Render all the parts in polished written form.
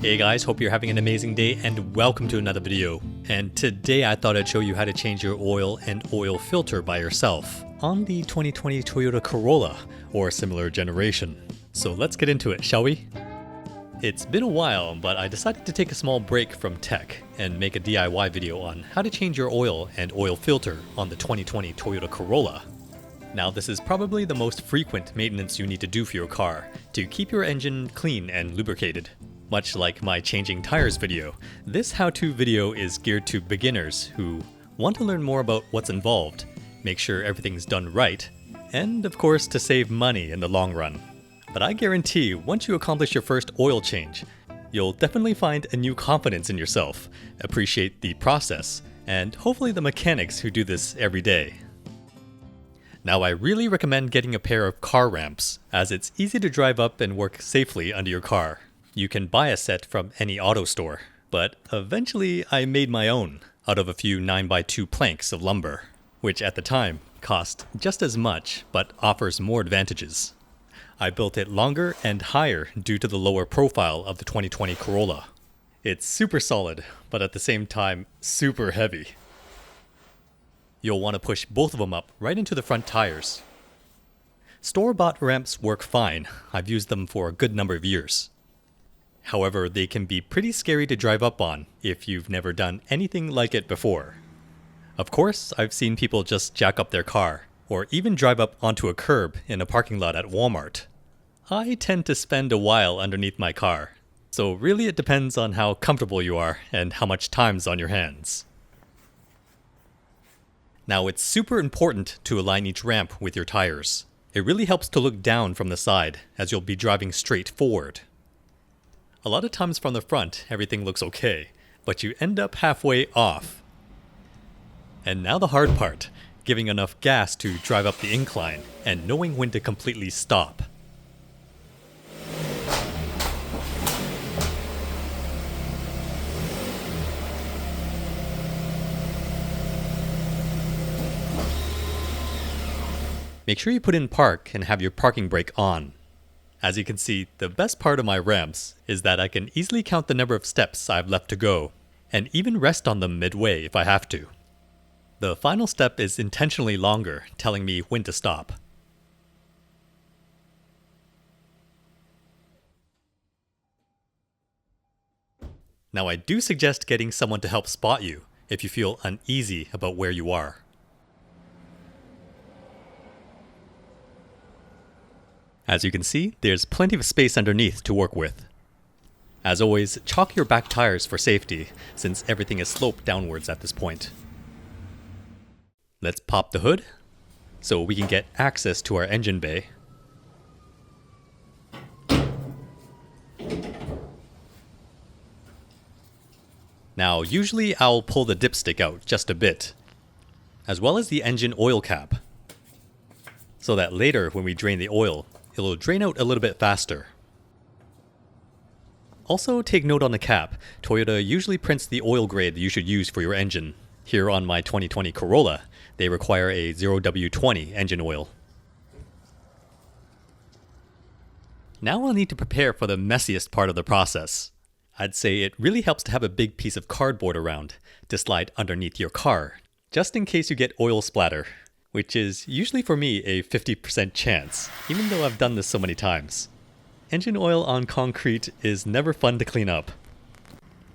Hey guys, hope you're having an amazing day and welcome to another video. And today I thought I'd show you how to change your oil and oil filter by yourself on the 2020 Toyota Corolla or similar generation. So let's get into it, shall we? It's been a while, but I decided to take a small break from tech and make a DIY video on how to change your oil and oil filter on the 2020 Toyota Corolla. Now this is probably the most frequent maintenance you need to do for your car to keep your engine clean and lubricated. Much like my changing tires video, this how-to video is geared to beginners who want to learn more about what's involved, make sure everything's done right, and of course to save money in the long run. But I guarantee once you accomplish your first oil change, you'll definitely find a new confidence in yourself, appreciate the process, and hopefully the mechanics who do this every day. Now I really recommend getting a pair of car ramps, as it's easy to drive up and work safely under your car. You can buy a set from any auto store, but eventually I made my own out of a few 9x2 planks of lumber, which at the time cost just as much but offers more advantages. I built it longer and higher due to the lower profile of the 2020 Corolla. It's super solid, but at the same time super heavy. You'll want to push both of them up right into the front tires. Store-bought ramps work fine. I've used them for a good number of years. However, they can be pretty scary to drive up on if you've never done anything like it before. Of course, I've seen people just jack up their car, or even drive up onto a curb in a parking lot at Walmart. I tend to spend a while underneath my car, so really it depends on how comfortable you are and how much time's on your hands. Now it's super important to align each ramp with your tires. It really helps to look down from the side as you'll be driving straight forward. A lot of times from the front, everything looks okay, but you end up halfway off. And now the hard part, giving enough gas to drive up the incline and knowing when to completely stop. Make sure you put in park and have your parking brake on. As you can see, the best part of my ramps is that I can easily count the number of steps I've left to go, and even rest on them midway if I have to. The final step is intentionally longer, telling me when to stop. Now I do suggest getting someone to help spot you if you feel uneasy about where you are. As you can see, there's plenty of space underneath to work with. As always, chock your back tires for safety, since everything is sloped downwards at this point. Let's pop the hood, so we can get access to our engine bay. Now, usually I'll pull the dipstick out just a bit, as well as the engine oil cap, so that later when we drain the oil, it'll drain out a little bit faster. Also, take note on the cap, Toyota usually prints the oil grade you should use for your engine. Here on my 2020 Corolla, they require a 0W20 engine oil. Now I'll need to prepare for the messiest part of the process. I'd say it really helps to have a big piece of cardboard around to slide underneath your car, just in case you get oil splatter, which is usually for me a 50% chance, even though I've done this so many times. Engine oil on concrete is never fun to clean up.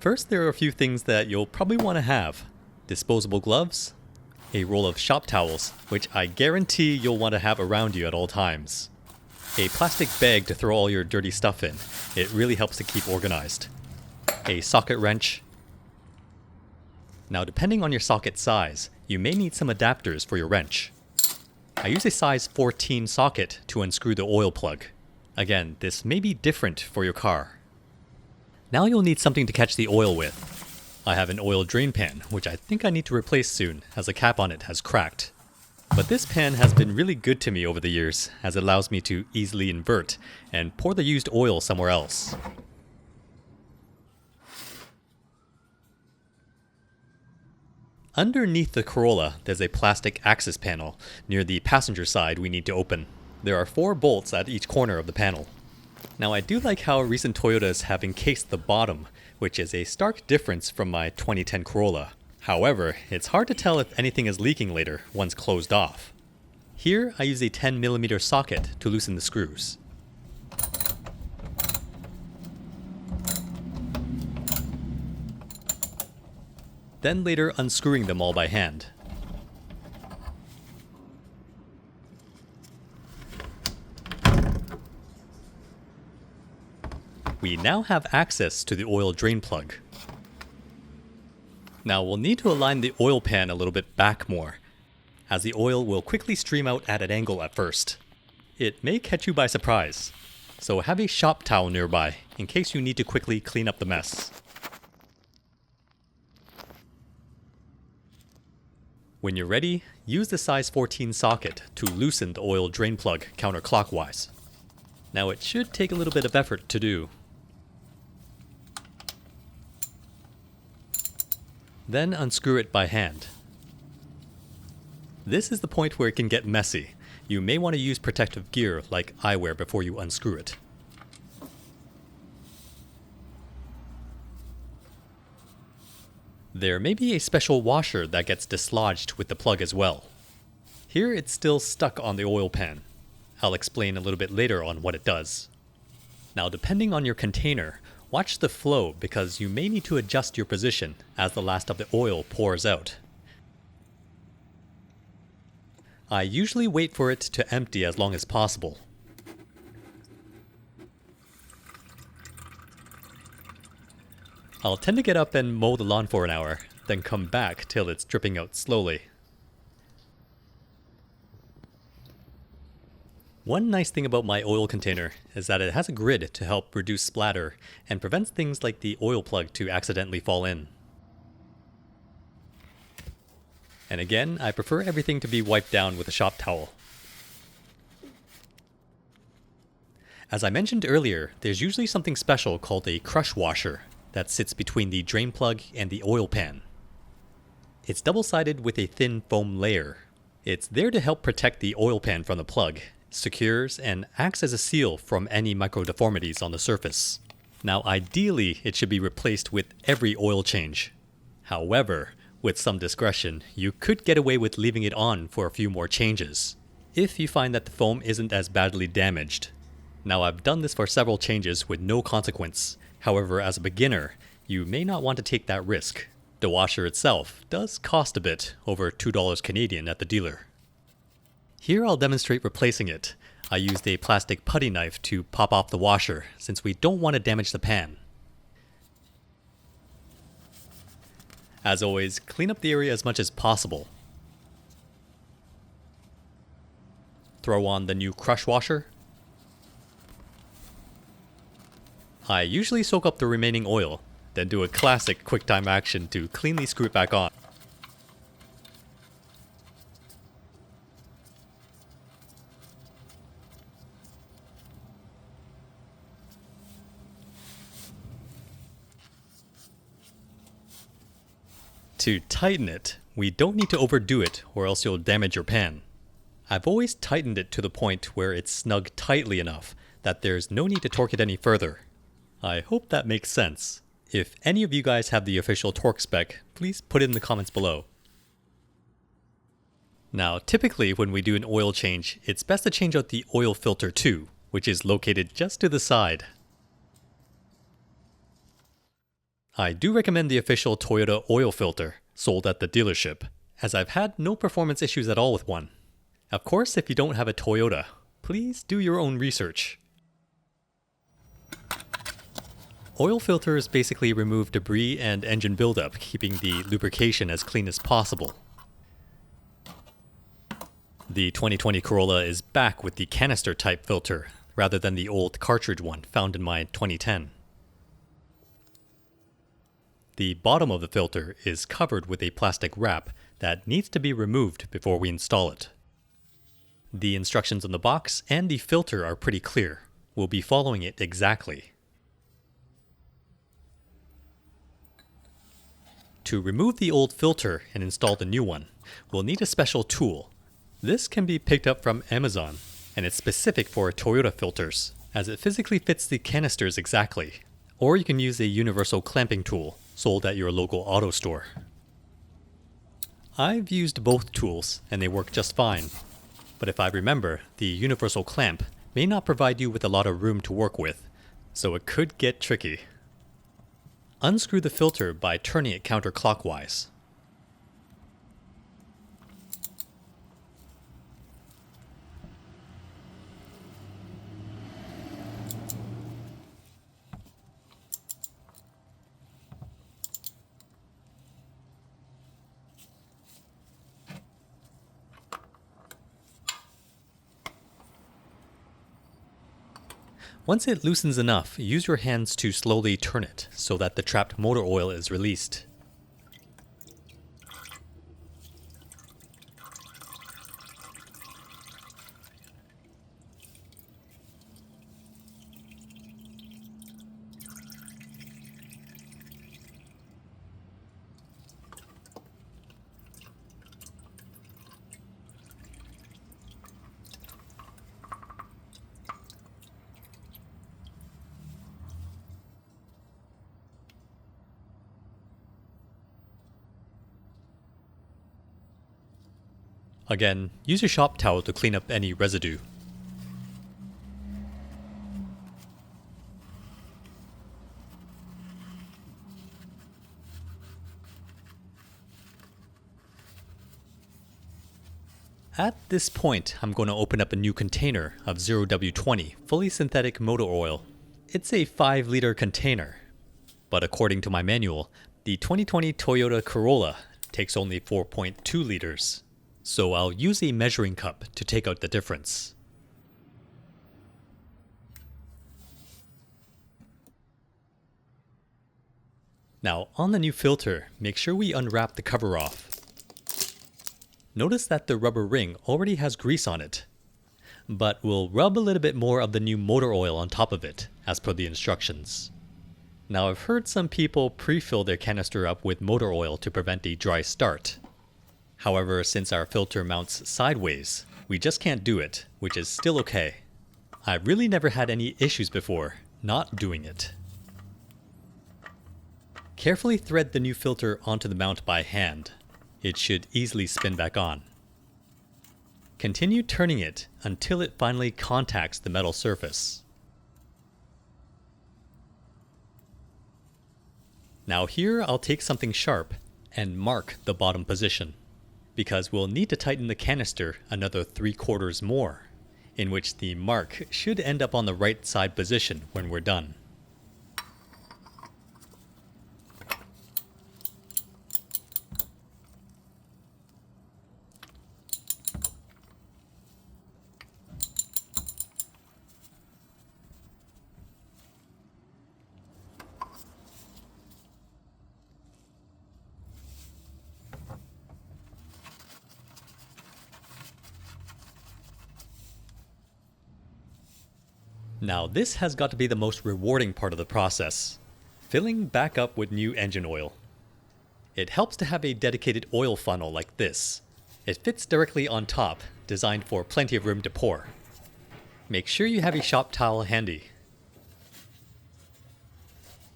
First, there are a few things that you'll probably want to have. Disposable gloves, a roll of shop towels, which I guarantee you'll want to have around you at all times. A plastic bag to throw all your dirty stuff in. It really helps to keep organized. A socket wrench. Now depending on your socket size, you may need some adapters for your wrench. I use a size 14 socket to unscrew the oil plug. Again, this may be different for your car. Now you'll need something to catch the oil with. I have an oil drain pan, which I think I need to replace soon, as the cap on it has cracked. But this pan has been really good to me over the years, as it allows me to easily invert and pour the used oil somewhere else. Underneath the Corolla, there's a plastic access panel near the passenger side we need to open. There are 4 bolts at each corner of the panel. Now I do like how recent Toyotas have encased the bottom, which is a stark difference from my 2010 Corolla. However, it's hard to tell if anything is leaking later once closed off. Here I use a 10mm socket to loosen the screws. Then later unscrewing them all by hand. We now have access to the oil drain plug. Now we'll need to align the oil pan a little bit back more, as the oil will quickly stream out at an angle at first. It may catch you by surprise, so have a shop towel nearby in case you need to quickly clean up the mess. When you're ready, use the size 14 socket to loosen the oil drain plug counterclockwise. Now it should take a little bit of effort to do. Then unscrew it by hand. This is the point where it can get messy. You may want to use protective gear like eyewear before you unscrew it. There may be a special washer that gets dislodged with the plug as well. Here it's still stuck on the oil pan. I'll explain a little bit later on what it does. Now depending on your container, watch the flow because you may need to adjust your position as the last of the oil pours out. I usually wait for it to empty as long as possible. I'll tend to get up and mow the lawn for an hour, then come back till it's dripping out slowly. One nice thing about my oil container is that it has a grid to help reduce splatter and prevents things like the oil plug to accidentally fall in. And again, I prefer everything to be wiped down with a shop towel. As I mentioned earlier, there's usually something special called a crush washer that sits between the drain plug and the oil pan. It's double-sided with a thin foam layer. It's there to help protect the oil pan from the plug, secures, and acts as a seal from any micro deformities on the surface. Now ideally, it should be replaced with every oil change. However, with some discretion, you could get away with leaving it on for a few more changes, if you find that the foam isn't as badly damaged. Now I've done this for several changes with no consequence. However, as a beginner, you may not want to take that risk. The washer itself does cost a bit, over $2 Canadian at the dealer. Here I'll demonstrate replacing it. I used a plastic putty knife to pop off the washer since we don't want to damage the pan. As always, clean up the area as much as possible. Throw on the new crush washer. I usually soak up the remaining oil, then do a classic quick-time action to cleanly screw it back on. To tighten it, we don't need to overdo it or else you'll damage your pan. I've always tightened it to the point where it's snug tightly enough that there's no need to torque it any further. I hope that makes sense. If any of you guys have the official torque spec, please put it in the comments below. Now, typically when we do an oil change, it's best to change out the oil filter too, which is located just to the side. I do recommend the official Toyota oil filter, sold at the dealership, as I've had no performance issues at all with one. Of course, if you don't have a Toyota, please do your own research. Oil filters basically remove debris and engine buildup, keeping the lubrication as clean as possible. The 2020 Corolla is back with the canister type filter, rather than the old cartridge one found in my 2010. The bottom of the filter is covered with a plastic wrap that needs to be removed before we install it. The instructions on the box and the filter are pretty clear. We'll be following it exactly. To remove the old filter and install the new one, we'll need a special tool. This can be picked up from Amazon, and it's specific for Toyota filters, as it physically fits the canisters exactly. Or you can use a universal clamping tool sold at your local auto store. I've used both tools and they work just fine. But if I remember, the universal clamp may not provide you with a lot of room to work with, so it could get tricky. Unscrew the filter by turning it counterclockwise. Once it loosens enough, use your hands to slowly turn it so that the trapped motor oil is released. Again, use your shop towel to clean up any residue. At this point, I'm going to open up a new container of 0W20 fully synthetic motor oil. It's a 5-liter container, but according to my manual, the 2020 Toyota Corolla takes only 4.2 liters. So I'll use a measuring cup to take out the difference. Now on the new filter, make sure we unwrap the cover off. Notice that the rubber ring already has grease on it, but we'll rub a little bit more of the new motor oil on top of it, as per the instructions. Now I've heard some people pre-fill their canister up with motor oil to prevent a dry start. However, since our filter mounts sideways, we just can't do it, which is still okay. I've really never had any issues before not doing it. Carefully thread the new filter onto the mount by hand. It should easily spin back on. Continue turning it until it finally contacts the metal surface. Now here I'll take something sharp and mark the bottom position, because we'll need to tighten the canister another 3/4 more, in which the mark should end up on the right side position when we're done. Now this has got to be the most rewarding part of the process, filling back up with new engine oil. It helps to have a dedicated oil funnel like this. It fits directly on top, designed for plenty of room to pour. Make sure you have a shop towel handy.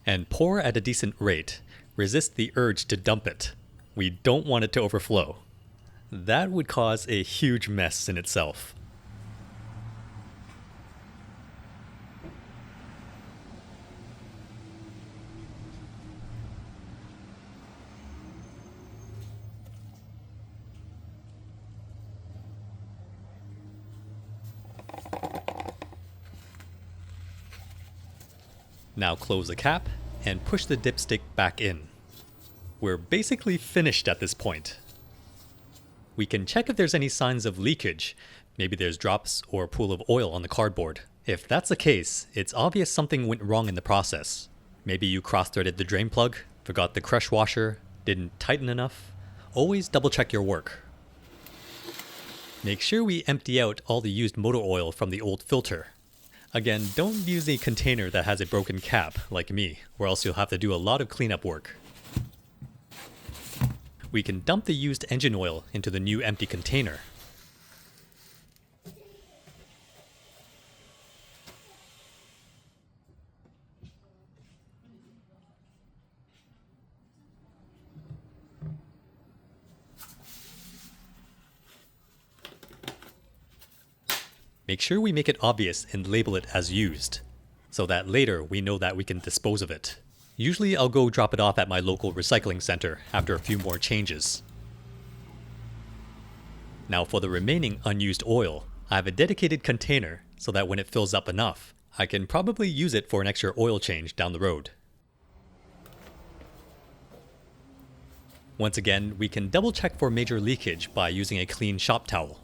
And pour at a decent rate. Resist the urge to dump it. We don't want it to overflow. That would cause a huge mess in itself. Now close the cap and push the dipstick back in. We're basically finished at this point. We can check if there's any signs of leakage. Maybe there's drops or a pool of oil on the cardboard. If that's the case, it's obvious something went wrong in the process. Maybe you cross-threaded the drain plug, forgot the crush washer, didn't tighten enough. Always double check your work. Make sure we empty out all the used motor oil from the old filter. Again, don't use a container that has a broken cap, like me, or else you'll have to do a lot of cleanup work. We can dump the used engine oil into the new empty container. Make sure we make it obvious and label it as used, so that later we know that we can dispose of it. Usually I'll go drop it off at my local recycling center after a few more changes. Now for the remaining unused oil, I have a dedicated container so that when it fills up enough, I can probably use it for an extra oil change down the road. Once again, we can double check for major leakage by using a clean shop towel.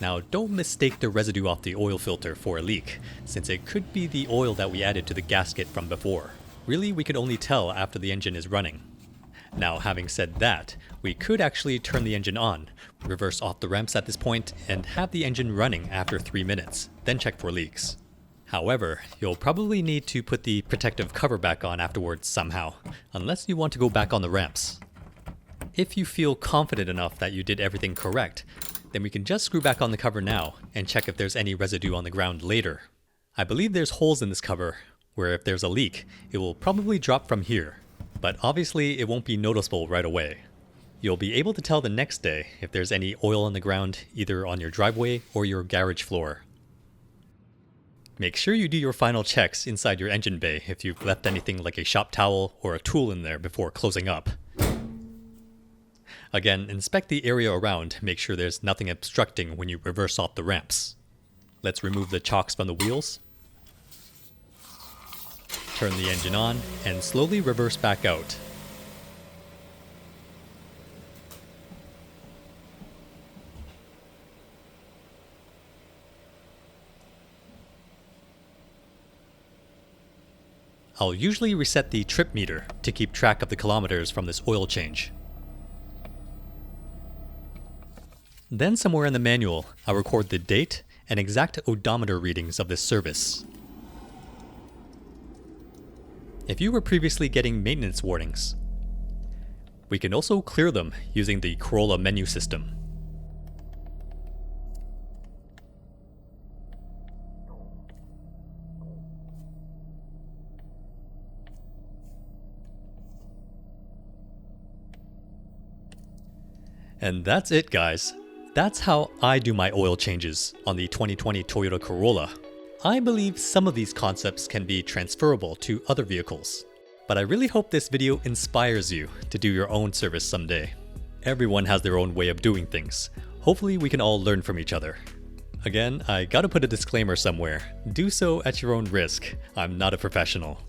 Now don't mistake the residue off the oil filter for a leak, since it could be the oil that we added to the gasket from before. Really, we can only tell after the engine is running. Now having said that, we could actually turn the engine on, reverse off the ramps at this point, and have the engine running after 3 minutes, then check for leaks. However, you'll probably need to put the protective cover back on afterwards somehow, unless you want to go back on the ramps. If you feel confident enough that you did everything correct, then we can just screw back on the cover now and check if there's any residue on the ground later. I believe there's holes in this cover, where if there's a leak, it will probably drop from here, but obviously it won't be noticeable right away. You'll be able to tell the next day if there's any oil on the ground, either on your driveway or your garage floor. Make sure you do your final checks inside your engine bay if you've left anything like a shop towel or a tool in there before closing up. Again, inspect the area around, make sure there's nothing obstructing when you reverse off the ramps. Let's remove the chocks from the wheels. Turn the engine on and slowly reverse back out. I'll usually reset the trip meter to keep track of the kilometers from this oil change. Then somewhere in the manual, I'll record the date and exact odometer readings of this service. If you were previously getting maintenance warnings, we can also clear them using the Corolla menu system. And that's it, guys. That's how I do my oil changes on the 2020 Toyota Corolla. I believe some of these concepts can be transferable to other vehicles, but I really hope this video inspires you to do your own service someday. Everyone has their own way of doing things. Hopefully we can all learn from each other. Again, I gotta put a disclaimer somewhere. Do so at your own risk. I'm not a professional.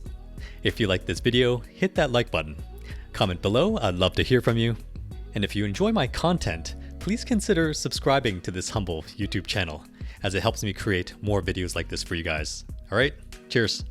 If you like this video, hit that like button. Comment below, I'd love to hear from you. And if you enjoy my content, please consider subscribing to this humble YouTube channel, as it helps me create more videos like this for you guys. Alright, cheers!